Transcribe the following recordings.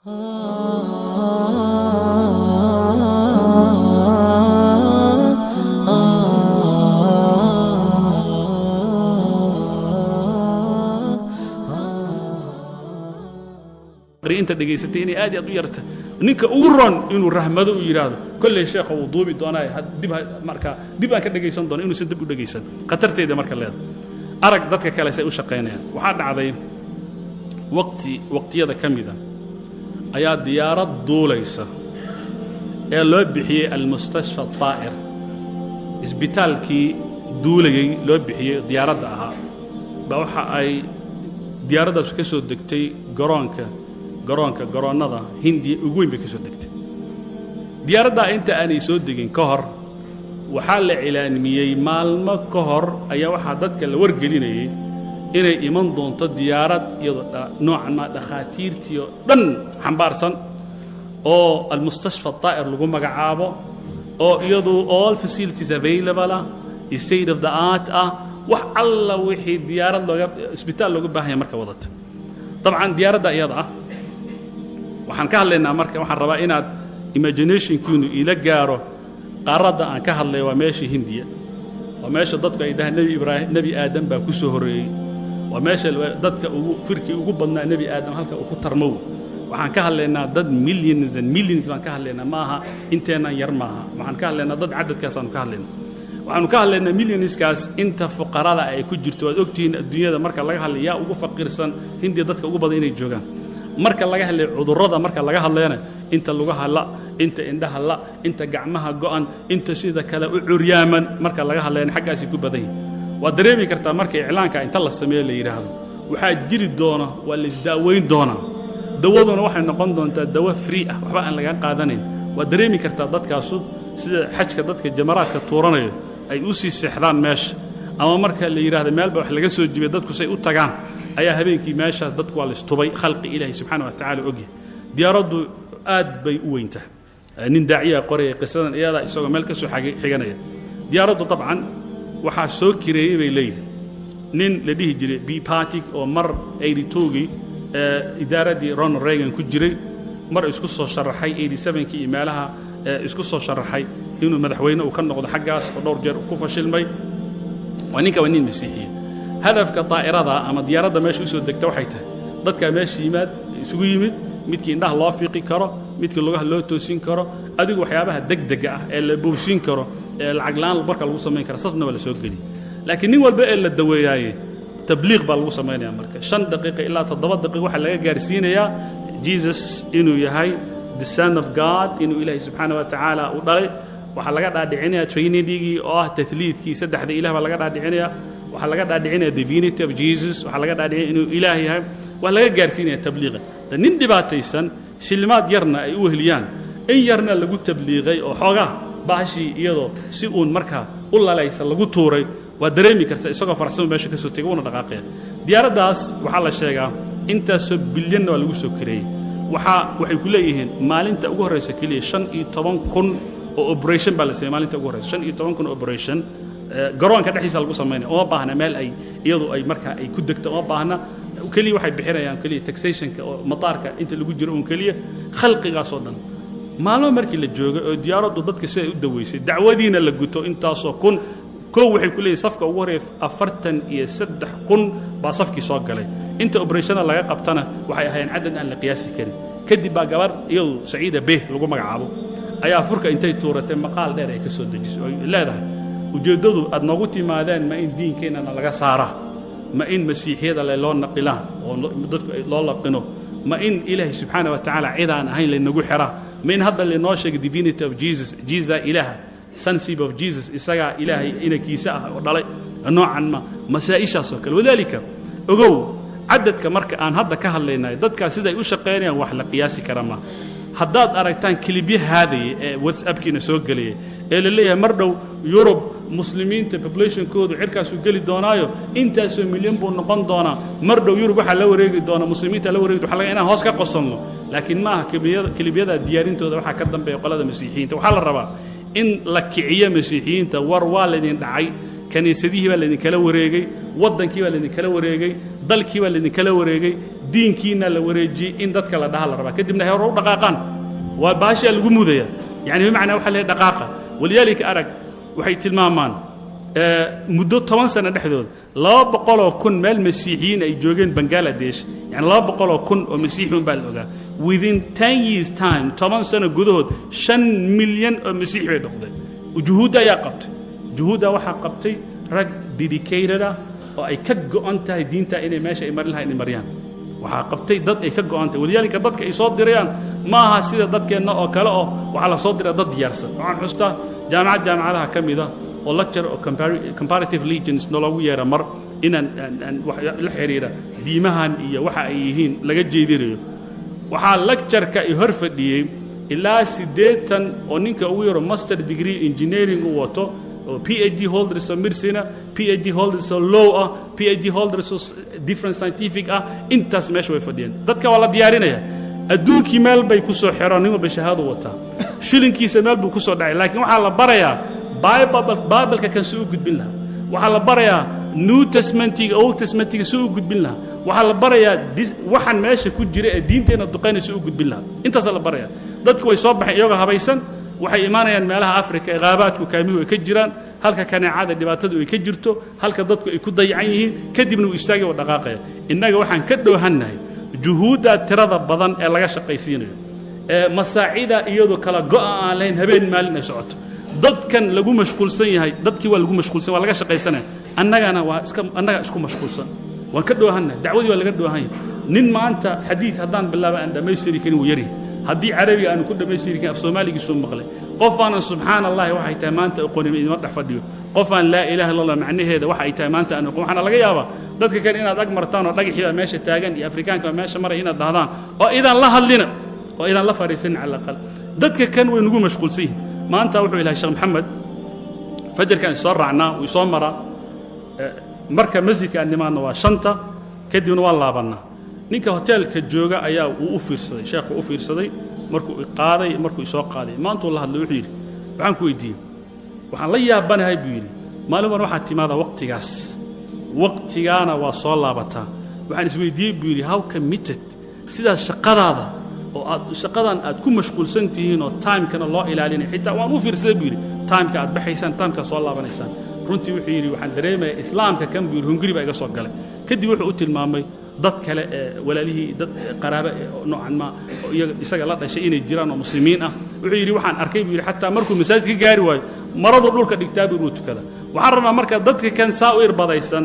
inta dhageysatay inay aad u yarta ninka ugu ron inuu rahmado u yiraahdo kulli sheekhu uu duubi doonaa dib aan ka dhageysan doono inuu dib u dhageysan qatarteeda marka leedahay arag dadka kale say u shaqeynayaan waxa dhacday waqtiyada kamida ayaa diyaarad duulaysa ee loo bixiyay al-mustashfa al-ta'ir isbitaalkii duulayay loo bixiyay diyaaradda ahaa ba waxa ay diyaaraddaas ka soo degtay garoonnada hindiya ugu weyn bay ka soo degtay diyaaradda inta aanay soo degin ka hor waxaa la cilaamiyey maalmo ka hor ayaa waxaa dadka la wargelinayay inay iman doonto diyaarad iyadoo noocan ma dhakhaatiirtii oo dhan xambaarsan oo al-mustashfa al-ta'ir lagu magacaabo oo iyadu all facilities available state of the art wax alla wixii diyaarad isbitaal looga baahan yahay marka wadata dabcan diyaaradda iyada waxaan ka hadlaynaa marka waxaan rabaa inaad imaginationkiinu ila gaaro qaaradda aan ka hadlay waa meesha hindiya waa meesha dadku ay dhahaan nabi aadam baa ku soo horeeyay waa meesha dadka firki ugu badnaa nabi aadam halka uu ku tarmow waxaan ka hadlaynaa dad millions and millions baan ka hadlaynaa maaha inteenan yar maaha waxaan ka hadlaynaa dad cadadkaas aan ka hadlaynaa waxaanu ka hadlaynaa millionskaas inta fuqarada ay ku jirto waad ogtihiin adduunyada marka laga hadlayo yaa ugu faqiirsan hindiya dadka ugu badan inay joogaan marka laga hadlayo cudurrada marka laga hadlayna inta lugaha la inta indhaha la inta gacmaha go'an inta sida kale u curyaaman marka laga hadlayna xaggaasi ku badan yahay waa dareemi kartaa marka iclaanka inta la sameeyo la yiraahdo waxaa jiri doona waa la isdaaweyn doona dawaduna waxay noqon doontaa dawo free waxba aan laga qaadanayn waa dareemi kartaa dadkaasu sida xajka dadka jamaraadka tuuranayo ay u sii seexdaan meesha ama marka la yiraahdo meel ba wax laga soo jibay dadku say u tagaan ayaa habeenkii meeshaas dadku waa la istubay khalqi ilaahi subxaanahu wa ta'ala ogi diyaaraddu aad bay u weyntaa nin daaciya qoraya qisadan iyada isagoo meel ka soo xiganaya diyaaraddu dabcan waxa soo kireeyay bay leeyihiin nin la dhihi jiray B party oo mar 82gii idaaradii Ronald Reagan ku jiray mar isku soo sharaxay 87kii meelaha isku soo sharaxay inuu madaxweyne uu ka noqdo xaggaas oo dhowr jeer ku fashilmay waa ninka nin masiixiye hadafka taa'irada ama diyaaradda meesha u soo degta waxay tahay dadka meesha isugu yimid midkii indhaha loo fiiqi karo midkii lugaha loo toosin karo adigu waxyaabaha degdega ee la boobsin karo ee lacag la'aan marka lagu sameyn karo safna wala soo geli laakiin nin walba ee la daweeyay tabliiq baa lagu sameeyaa marka 5 daqiiqo ilaa 7 daqiiqo waxa laga gaarsiinayaa Jesus inuu yahay the son of God inuu ilaahay subxaanahu wa ta'ala u dhalay waxa laga dhaadhicinayaa trinity-gii oo tathliithkii saddexda ilaah baa laga dhaadhicinayaa waxa laga dhaadhicinayaa divinity of Jesus waxa laga dhaadhicinayaa inuu ilaah yahay waxa laga gaarsiinayaa tabliiqa nin dhibaataysan shilmaad yarna ay u wehliyaan in yarna lagu tabliiqay oo xogaa baashi iyadoo si uun marka u lalaysa lagu tuuray waa dareemi karta isagoo farxsan meesha ka soo tegay una dhaqaaqay diyaaraddaas waxa la sheegaa intaasoo bilyan waa lagu soo kireeyay waxay ku leeyihiin maalinta ugu horeysa kaliya 15,000 oo operation baa la sameeyay maalinta ugu horeysa 15,000 operation garoonka dhexdiisa lagu sameeyay oo baahna meel ay iyadu ay marka ay ku degto oo baahna kaliya waxay bixinayaan kaliya taxationka oo mataarka inta lagu jiro oo kaliya khalqigaas oo dhan maalmo markii la joogo oo diyaaraddu dadka si ay u daweysay dacwadiina la guto intaasoo kun koo waxay ku leeyihiin safka ugu horeeya 43,000 baa safkii soo galay inta operationna laga qabtana waxay ahaayeen cadad aan la qiyaasi karin kadib baa gabar iyadu Saciida Beh lagu magacaabo ayaa furka intay tuuratay maqaal dheer ay ka soo dejisay oo leedahay ujeedadu aad noogu timaadeen ma in diinkeena laga saara ma in masiixiyada loo naqilaan oo dadku loo laqino ma in ilaahi subxaanahu wa ta'ala cidaan ahayn leenagu xira ma in hadda leenoo sheegay divinity of Jesus ilaah sonship of Jesus isaga ilaahay inakiisa ah oo dhalay noocan ma masaa'ishaas oo kale wadaalika ogow cadadka marka aan hadda ka hadlaynay dadka siday u shaqeynayaan wax la qiyaasi kara ma haddaad aragtaan kilibyahaadii ee WhatsApp-kiina soo galay ee la leeyahay mar dhow Europe muslimiinta population-koodu cirkaas u gali doonaayo intaasoo milyan buu noqon doonaa mar dhow Europe waxa la wareegi doona muslimiinta la wareegi waxa laga inaan hoos ka qosanno laakiin maaha kilibyada diyaarintooda waxa ka dambeeya qolada masiixiyiinta waxa la rabaa in la kiciyo masiixiyiinta war waa ladin dhacay kaniisadihii baa ladin kala wareegay wadankii baa ladin kala wareegay dalkii baa ladin kala wareegay diinkiina la wareejiyey in dadka la dhaha la rabaa kadibna hore u dhaqaaqaan waa baasha lagu mudaya yani bimacnaa waxa la dhaqaaqa waliyaalika arag waxay tilmaamaan muddo 10 sano dhexdood 200,000 meel masiixiyiin ay joogeen Bangladesh yani 200,000 oo masiixiin baa la ogaa within 10 years time 10 sano gudahood 5 milyan oo masiix bay noqdeen juhuud ayaa qabtay juhuud waxa qabtay rag dedicated oo ay ka go'an tahay diinta inay meesha ay marin lahayn mariyaan waxa qabtay dad ay ka go'an tahay waliyaalika dadka ay soo dirayaan ma aha sida dadkeena oo kale oo waxa la soo diray dad diyaarsan waxaan xustaa jaamacadaha kamida oo lecture oo comparative religions nologu yeera mar inaan la xiriira diimahan iyo waxa ay yihiin laga jeedirayo waxa lecture-ka ay hor fadhiyay ilaa 80 oo ninka ugu yaro master degree engineering uu wato oo PhD holders of medicine PhD holders of law PhD holders of different scientific intaas meesha way fadhiyeen dadka waa la diyaarinaya adduunkii meel bay ku soo xiraan inuu bashahaadu wata shilinkiisa meel buu ku soo dhacay laakiin waxa la barayaa Bible kan soo gudbin laha waxa la barayaa New Testament iyo Old Testament soo gudbin laha waxa la barayaa waxan meesha ku jira ee diinteena duqaynaysa u gudbin laha intaas la barayaa dadku way soo baxay iyaga habaysan waxay imaanayaan meelaha Afrika ee qaabaadku kaamihu ay ka jiraan halka kaneecada dhibaatadu ay ka jirto halka dadku ay ku dayacan yihiin kadibna uu istaagay oo dhaqaaqay inaga waxaan ka dhoohannahay juhuuda tirada badan ee laga shaqaysiinayo masaacida iyadoo kala go'aan lahayn habeen maalin ay socoto dadkan lagu mashquulsan yahay dadkii waa lagu mashquulsan waa laga shaqaysanaa annaga isku mashquulsan waan ka dhoohannahay dacwadii waa laga dhoohan yahay nin maanta xadiid haddaan bilaaba aan dhammaystiri karin wuu yari haddii carabiga aanu ku dhammaystiri karin af soomaaligiisu maqlay qof aanan subxaan allahi waxay tahay maanta aqoonin idima dhex fadhiyo qof aan laa ilaaha illallah macnaheeda waxay tahay maanta aan aqoon waxaana laga yaabaa dadka kale inaad ag martaan oo dhagaxii baa meesha taagan iyo afrikaanka baa meesha maray inaad dhahdaan oo idaan la hadlina oo idaan la fariisanin cala aqal dadka kan way nagu mashquulsan yihiin maanta wuxuu ilaahay sheekh maxamed fajarkan soo raacnaa uu soo mara marka masjidka aan nimaadna waa 5 kadibna waa laabanaa ninka hotelka jooga ayaa uu u fiirsaday sheekhu u fiirsaday markuu soo qaaday maanta la hadlay wuxuu yiri waxaan ku weydiiyay waxaan la yaabanahay buu yiri maalin waxa timaada waqtigaana waa soo laabataa waxaan isweydiiyay buu yiri how committed sida shaqadaada oo aad shaqadan aad ku mashquulsan tihiin oo time-kana loo ilaalinayo xitaa waan u fiirsaday buu yiri time-ka aad baxaysaan time-ka soo laabanaysaan runtii wuxuu yiri waxaan dareemayaa islaamka kan buu hunguri baa iga soo galay kadib wuxuu u tilmaamay dad kale walaalihii dad qaraabo noocan ma isaga la dhashay inay jiraan oo muslimiin wuxuu yiri waxaan arkay buu yiri xataa markuu masaajidka gaari waayo maradu dhulka dhigtaa buu tukada waxaan rabnaa marka dadka kan saa u irbadaysan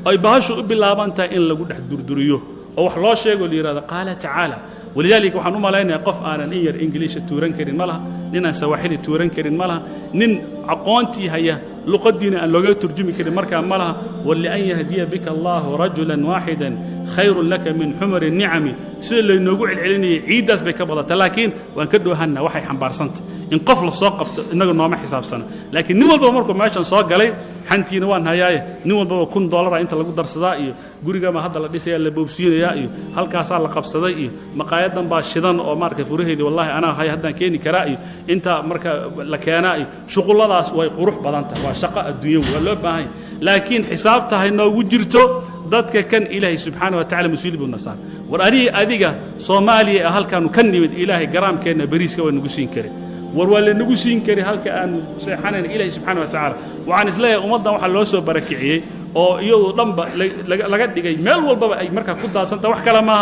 ay bahashu u bilaabantaa in lagu dhex durduriyo oo wax loo sheego liirada qaala tacaala ولذلك waxaan u maleeynaa qof aanan in yar English tuuran karin malaha nin aan Sawaaxili tuuran karin malaha nin aqoontii haya luqadiina aan looga turjumi karin marka malaha wali an yahdiya bika Allah rajulan wahidan khayrun laka min humar an-ni'am sida leenoogu celcelinayay ciidaas bay ka badata laakiin waan ka dhoohanna waxay xambaarsantay in qof la soo qabto inaga nooma xisaabsana laakiin nin walba markuu meeshan soo galay xantiina waan hayay nin walba $1,000 inta lagu darsadaa iyo guriga ma hadda la dhisay la boobsiinaya iyo halkaas la qabsaday iyo maqaayadan baa shidan oo marka furaheedi wallahi ana hay haddaan keeni karaa iyo inta marka la keenaa iyo shuquladaas way qurux badan tahay waa shaqo adduunyo waa loo baahan laakiin xisaabta hay noogu jirto dadka kan ilaahay subhanahu wa ta'ala musiibu nasar war adiga Soomaaliya halkan kan nimid ilaahay garaamkeena bariiska waa nagu siin kare war wala nagu siin kare halka aan seexanayn ilaahay subhanahu wa ta'ala waxaan isleeyahay ummadan waxa loo soo barakiciyay oo iyadoo dhanba laga dhigay meel walba ay marka ku daasanta wax kala ma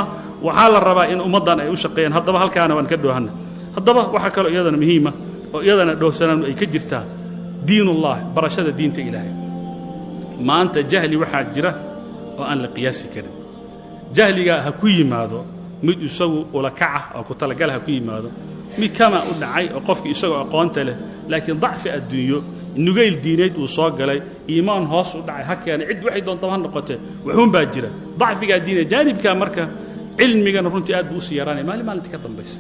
waxa la rabaa in ummadan ay u shaqeeyaan hadaba halkaana waan ka dhoohana hadaba waxa kale iyadana muhiima oo iyadana dhoosanaan ay ka jirtaa diinullah barashada diinta ilaahay maanta jahli waxa jira oo aan la qiyaasi karin jahliga ha ku yimaado mid isagu ula kaca oo ku talagal ha ku yimaado mid kama u dhacay oo qofkii isagu aqoonta leh laakiin dacfi adduunyo nugayl diineed uu soo galay iimaan hoos u dhacay hakana cid waxay doonto ha noqotay wuxuun baa jira dacfiga diineed jaanibka marka cilmigan runtii aad buu u siyaranay maalinta ka dambaysa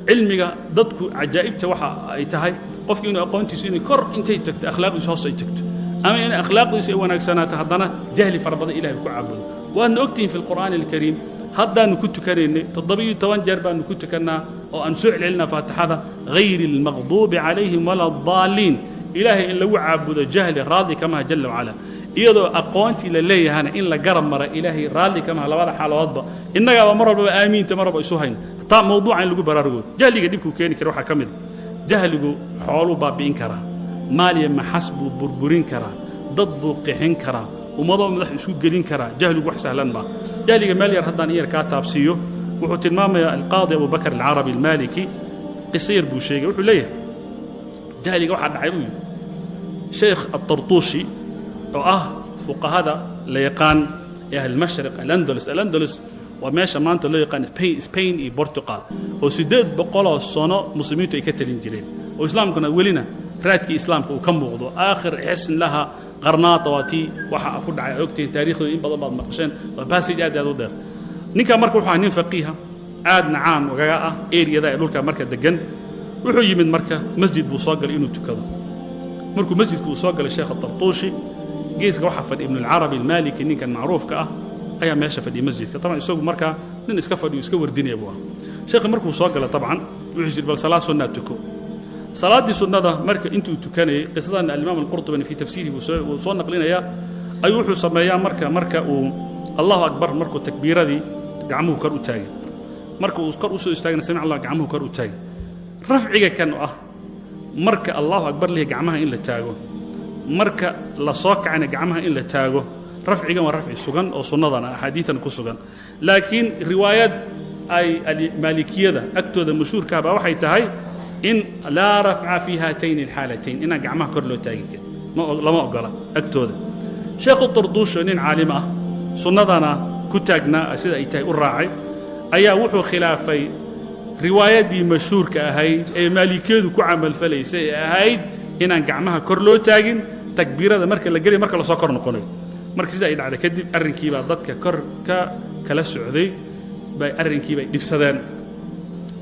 cilmiga dadku ajaa'ibta waxa ay tahay qofkii inuu aqoontiisu inay kor intay tagto akhlaaqdiisu hoos ay tagto ama in akhlaaqdiisu ay wanaagsanaato haddana jahli farabada ilaahay ku caabudo waan ogtiin fil qur'aan al-kariim haddaan ku tukanaynay 17 jeer baan ku tukanaa oo aan soo celina faatixada ghayr al-maghdubi alayhim wala ad-dallin ilaahay in lagu caabudo jahli raadi kama jalla wa ala iyadoo aqoontii la leeyahana in la garab mara ilaahay raalli kama labada xaaladoodba innagaaba mar walba aamiinta mar walba isu hayn taa mawduuca in lagu baraarugo jahliga dhibku keeni kara waxa kamid jahligu xoolo baabiin kara maaliya maxasbu burburin kara dad buu qixin kara ummado madax isku gelin kara jahligu wax sahlan ma jahliga meel yar haddaan iyar ka taabsiyo wuxuu tilmaamayaa alqaadi Abu Bakr al-Arabi al-Maliki qisayr buu sheegay wuxuu leeyahay jahliga waxa dhacay uu sheekh at-Tartushi oo ah fuqahada la yaqaan ee al-Mashriq al-Andalus وماشى maanta loo yaqaan Spain iyo Portugal oo 800 sano muslimiintu ay ka talin jireen oo islaamkuna welina raadkii islaamka uu ka muuqdo aakhir xisn laha qarnaatawati waxa ku dhacay ogtiin taariikhdu in badan baad maqasheen waa baasij aad u dheer ninka marka wuxuu nin faqiiha aad nacaan wagaga ah area-da dhulka marka degan wuxuu yimid marka masjid buu soo galay inuu tukado markuu masjidku soo galay sheekh at-Tartushi geeska waxa fadhi ibn al-Arabi al-Maliki ninkan macruufka ah ayaa meesha fadhiya masjidka taban isagu marka nin iska fadhiyo iska wardinaya buu sheekh markuu soo galay taban wuxuu bal salaad sunnah tuko salaadii sunnada marka intuu tukanay qisadan al-Imam al-Qurtubi fi tafsiirihi uu soo naqlinaya ayuu wuxuu sameeyaa marka uu Allahu akbar markuu takbiiradii gacmuhu kor u taagay marka uu kor u soo istaagna sami'a Allah gacmuhu kor u taagay rafciga kan marka Allahu akbar leh gacmaha in la taago marka la soo kacana gacmaha in la taago rafciga waa rafci sugan oo sunnadana ahadiithan ku sugan laakiin riwaayad ay al-Malikiyada agtooda mashhuurka ah waxay tahay in la raf'a fi hatayn al-halatayn ina gacmaha kor loo taagi ma lama ogola agtooda sheekh at-Tartushi nin caalim ah sunnadana ku taagna sida ay tahay u raacay ayaa wuxuu khilaafay riwaayadii mashhuurka ahayd ee Malikiyadu ku amal falaysay ahayd ina gacmaha kor loo taagin takbiirada marka la galiyo marka la soo kor noqonayo markii sida ay dhacday kadib arrinkii baa dadka kor ka kala socday bay arrinkii bay dhibsadeen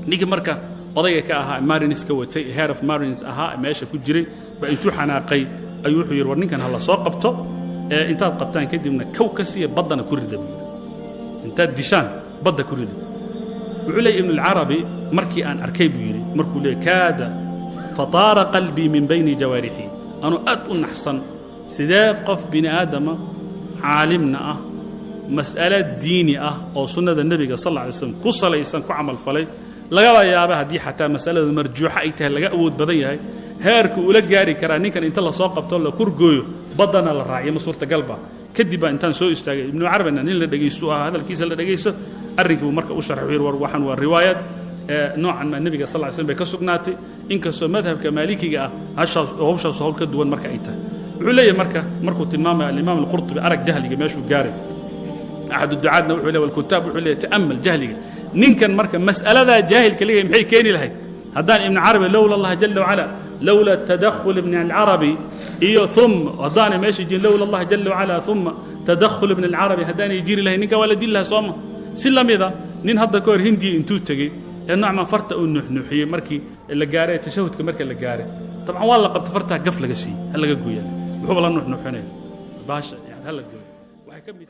ninka marka odayga ka ahaa Marines ka watay head of Marines ahaa meesha ku jiray baa intuu xanaaqay ayuu wuxuu yiri war ninkan hala soo qabto intaad qabtaan kadibna kow ka siiya badana ku riday intaad dishaan badda ku riday wuxuu leeyahay ibn al-Arabi markii aan arkay buu yiri markuu leeyahay kaada fatara qalbi min bayni jawarihi anu ad u naxsan sidee qof bini aadama عالمنا مسألة ديني أو سنة النبي صلى الله عليه وسلم كسر يسن كعمل فلي لقى يا أبا دي حتى مسألة مرجوحة إيتها لقى أود بديها هارك ولا جاري كراني كان إنت الله ساقب طلع كرجوي بدنا الرعي مصورة قلبه كدي بقى إنسان سوء استاج ابن عربي إن اللي دقيسوا هذا الكيس اللي دقيسه أرجو مركب وشرح وير وروحان والروايات نوعا ما النبي صلى الله عليه وسلم بكسقناتي إنك سو مذهب كمالكي عشان هو مش سهول كدوان مركب إيتها عليه مركو تمام الإمام القرطبي أرك جهلي ماشوا جاري أحد الدعاة وعليه والكتاب وعليه تأمل جهلي نينكن مركب مسألة ذا جاهل كليه محي كيني لهي هدان ابن عربي لولا الله جل وعلا لولا التدخل ابن العربي إيو ثم هدان ماشي جين لولا الله جل وعلا ثم تدخل ابن العربي هدان يجيري لهي نينك ولا دي لها صومة سلم إذا نين هدا كور هندي انتو تجي لأنه عما فرت نحي مركي اللي جاري تشهد كمركي اللي جاري طبعا والله قد فرتها قفلة قشي هلا قوية بحب الله نحن حنين باشا يعني هلا قوي وحكمل